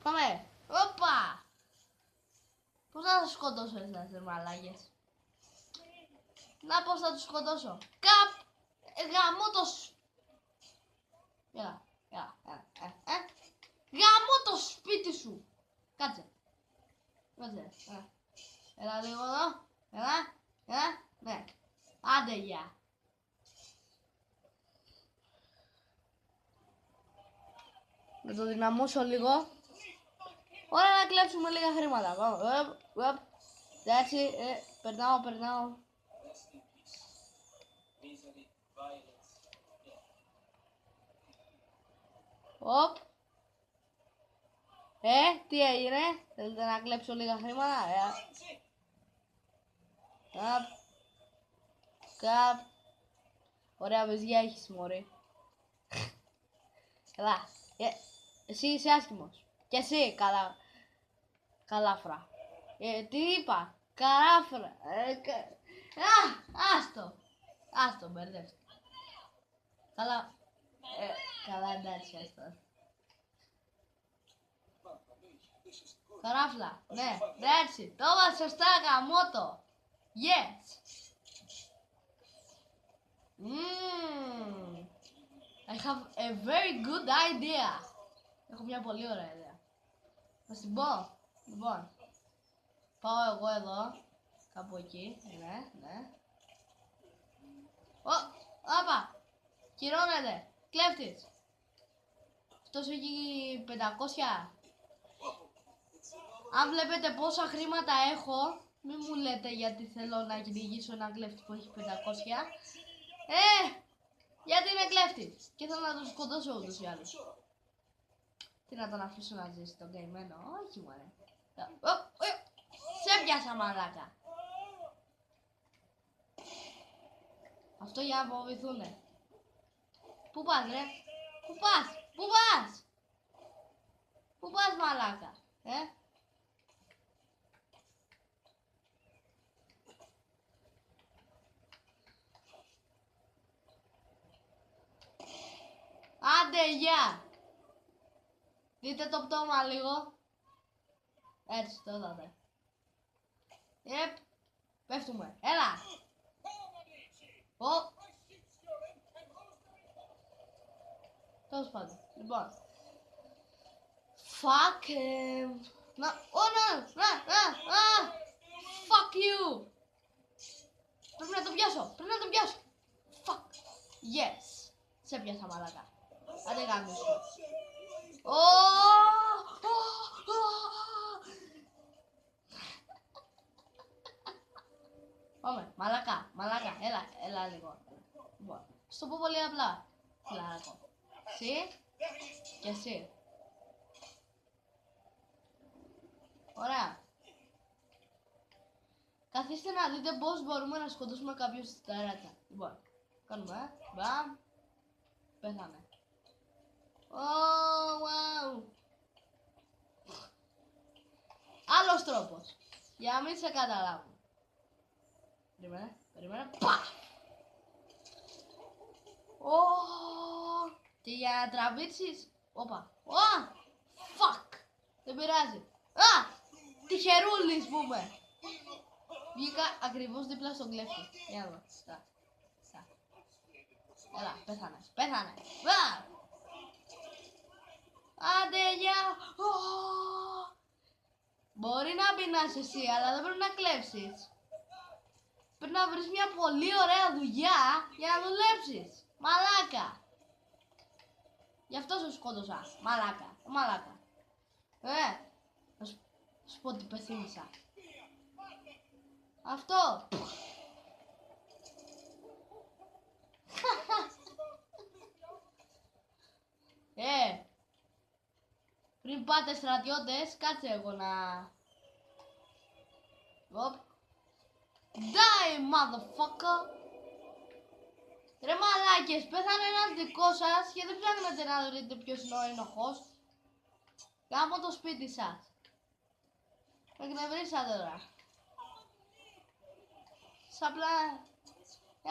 Πάμε. Όπα. Πώς να τους σκοτώσω εσάς, μαλάκες. Να πώς θα τους σκοτώσω. Γαμώ το γαμώ το σπίτι σου. Κάτσε. Έλα λίγο εδώ. Ναι. Άντε, γεια. Να το δυναμώσω λίγο. Ωραία, να κλέψουμε λίγα χρήματα. Πάμε. Εντάξει, περνάω. Οπ. Τι έγινε. Θέλετε να κλέψω λίγα χρήματα. Καπ. Ωραία βεζιά έχεις, μωρέ. Καλά. Εσύ είσαι άσχημος. Και εσύ, καλάφρα. Τι είπα. Καράφρα. Άστο, μπερδεύτηκα. Καλά, εντάξει, άστο. Καράφλα, ναι, έτσι. Το είπα σωστά, γαμώτο. Yes. I have a very good idea. Έχω μια πολύ ωραία ιδέα. Θα την πω. Λοιπόν, πάω εγώ εδώ. Κάπου εκεί. Ναι. Όπα. Κυρώνεται. Κλέφτης. Αυτός έχει 500. Αν βλέπετε πόσα χρήματα έχω, μην μου λέτε γιατί θέλω να κυνηγήσω έναν κλέφτη που έχει 500. Γιατί είναι κλέφτης και θέλω να τον σκοτώσω ούτως ή άλλως. Τι, να τον αφήσω να ζήσει τον καημένο. Όχι, μωρέ. Σε πιάσα, μαλάκα. Αυτό για να φοβηθούνε. Πού πας, ρε. Πού πας, μαλάκα. Άντε, γεια. Δείτε το πτώμα λίγο. Έτσι, το είδατε. Πέφτουμε. Έλα. Τέλος πάντων. Λοιπόν. Fuck. Να. Fuck you. Πρέπει να το πιάσω. Fuck. Yes. Σε πιάσα, μαλάκα. Άντε γάμισου. Πάμε, μαλάκα, έλα λίγο. Λοιπόν, στο πω πολύ απλά. Φιλαράκο. Εσύ και εσύ. Ωραία. Καθίστε να δείτε πώς μπορούμε να σκοτώσουμε κάποιον στη ταράτσα. Λοιπόν, κάνουμε, μπαμ. Πέθανε. Wow. Άλλος τρόπος. Για να μην σε καταλάβουν. Περίμενε. Πα! Και για να τραβήξεις. Όπα. Fuck. Δεν πειράζει. Τυχερούλης πούμε. Βγήκα ακριβώς δίπλα στον κλέφτη. Για να δω. Έλα, πέθανε. Άντε, γεια. Μπορεί να πεινάς εσύ, αλλά δεν πρέπει να κλέψεις. Πρέπει να βρεις μια πολύ ωραία δουλειά για να δουλέψεις. Μαλάκα. Γι' αυτό σου σκότωσα. Μαλάκα. Να σου πω τι πεθύμισα. Αυτό. Πριν πάτε στρατιώτες, κάτσε εγώ να... Die, motherfucker! Ρε μαλάκες, πέθανε ένας δικός σας και δεν ψάχνετε να δείτε ποιος είναι ο ένοχος. Γάμω το σπίτι σας. Με εκνευρίσατε τώρα. Σαπλά...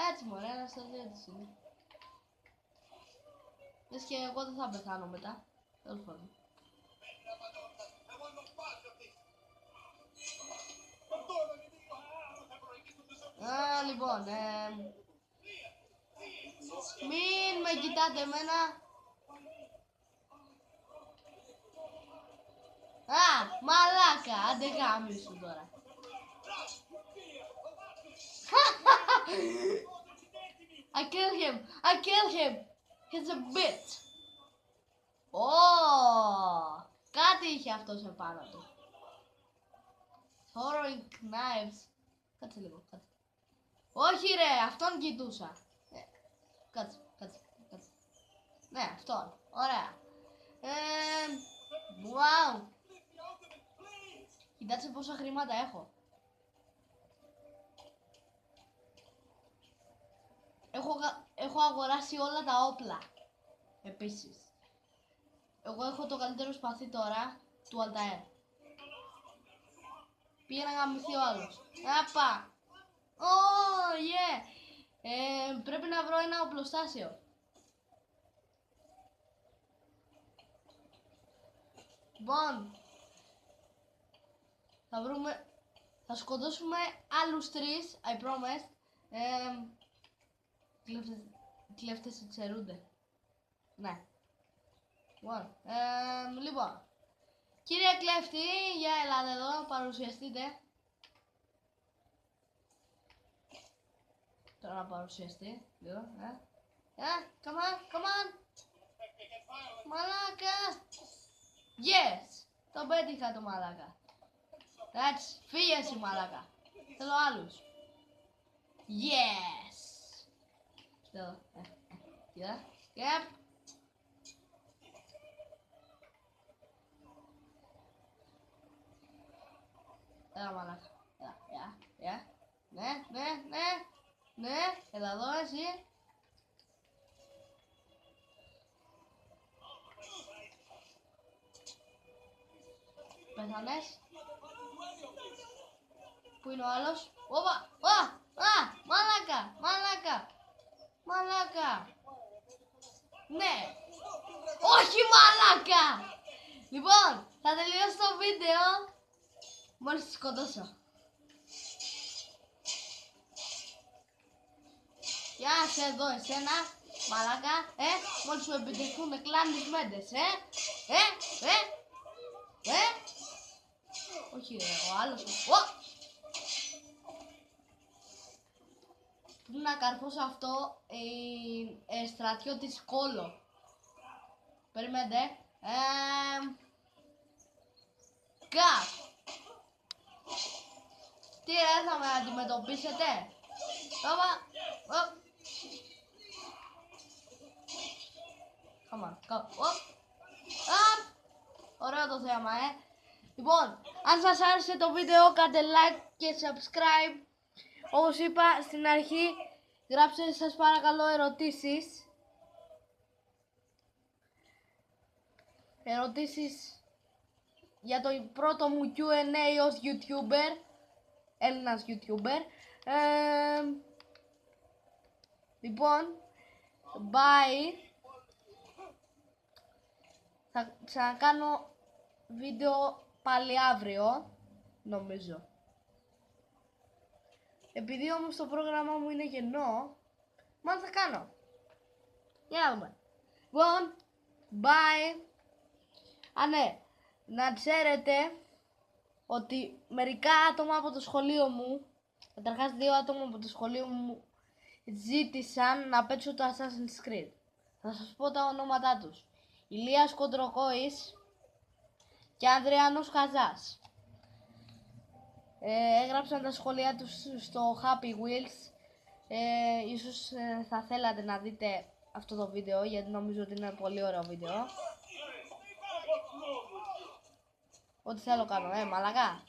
Έτσι μωρέ, ένας στρατιώτης είναι. Λες και εγώ δεν θα πεθάνω μετά. Τέλος πάντων. Λοιπόν, μην με κοιτάτε εμένα. Α, μαλάκα, άντε γάμισου τώρα. I killed him, I killed him. He's a bitch. Κάτι είχε αυτός επάνω του. Throwing knives. Κάτσε λίγο, κάτσε. Όχι ρε, αυτόν κοιτούσα. Κάτσε. Ναι, αυτόν. Ωραία. Wow. Κοιτάξτε πόσα χρήματα έχω. Έχω αγοράσει όλα τα όπλα. Επίσης. Εγώ έχω το καλύτερο σπαθί τώρα του Altair. Πήγε να γαμηθεί ο άλλος. Απα! Πρέπει να βρω ένα οπλοστάσιο. Λοιπόν, θα σκοτώσουμε άλλους 3, I promise. Κλέφτες εξαιρούνται. Ναι. Λοιπόν, κύριε κλέφτη, για ελάτε εδώ, παρουσιαστείτε. Τώρα να παρουσιαστεί, λίγο, come on. Μαλάκα. Yes, το πέτυχα το μαλάκα. Εντάξει, φύγε εσύ μαλάκα. Θέλω άλλους. Yes. Εδώ, κοίτα, yep. Έλα μαλάκα, ναι, έλα εδώ εσύ. Πέθανες. Πού είναι ο άλλος? Όπα, μαλάκα. Ναι. Όχι μαλάκα. Λοιπόν, θα τελειώσω το βίντεο μόλις τη σκοτώσω. Γεια σε εδώ εσένα, μαλάκα, μόλις σου επιτεθούν κλάνες μέντες, όχι ρε, ο άλλος, πρέπει να καρφώσω αυτό, στρατιώτης κόλλο. Περιμένετε, τι ρε, θα με αντιμετωπίσετε? Ωραίο το θέμα, Λοιπόν, αν σας άρεσε το βίντεο, κάντε like και subscribe. Όπως είπα στην αρχή, γράψτε σας παρακαλώ ερωτήσεις. Ερωτήσεις για το πρώτο μου Q&A ως YouTuber. Έλληνας YouTuber. Λοιπόν, bye. Θα ξανακάνω βίντεο πάλι αύριο, νομίζω. Επειδή όμως το πρόγραμμα μου είναι κενό, μάλλον θα κάνω. Για να δούμε. Λοιπόν, bye. Ναι, να ξέρετε ότι μερικά άτομα από το σχολείο μου, καταρχάς 2 άτομα από το σχολείο μου, ζήτησαν να παίξω το Assassin's Creed. Θα σας πω τα ονόματά τους. Ηλίας Κοντροκόης και Ανδριάνος Χαζάς. Έγραψαν τα σχόλιά τους στο Happy Wheels. Ίσως θα θέλατε να δείτε αυτό το βίντεο, γιατί νομίζω ότι είναι πολύ ωραίο βίντεο. Ό,τι θέλω κάνω, μαλακά.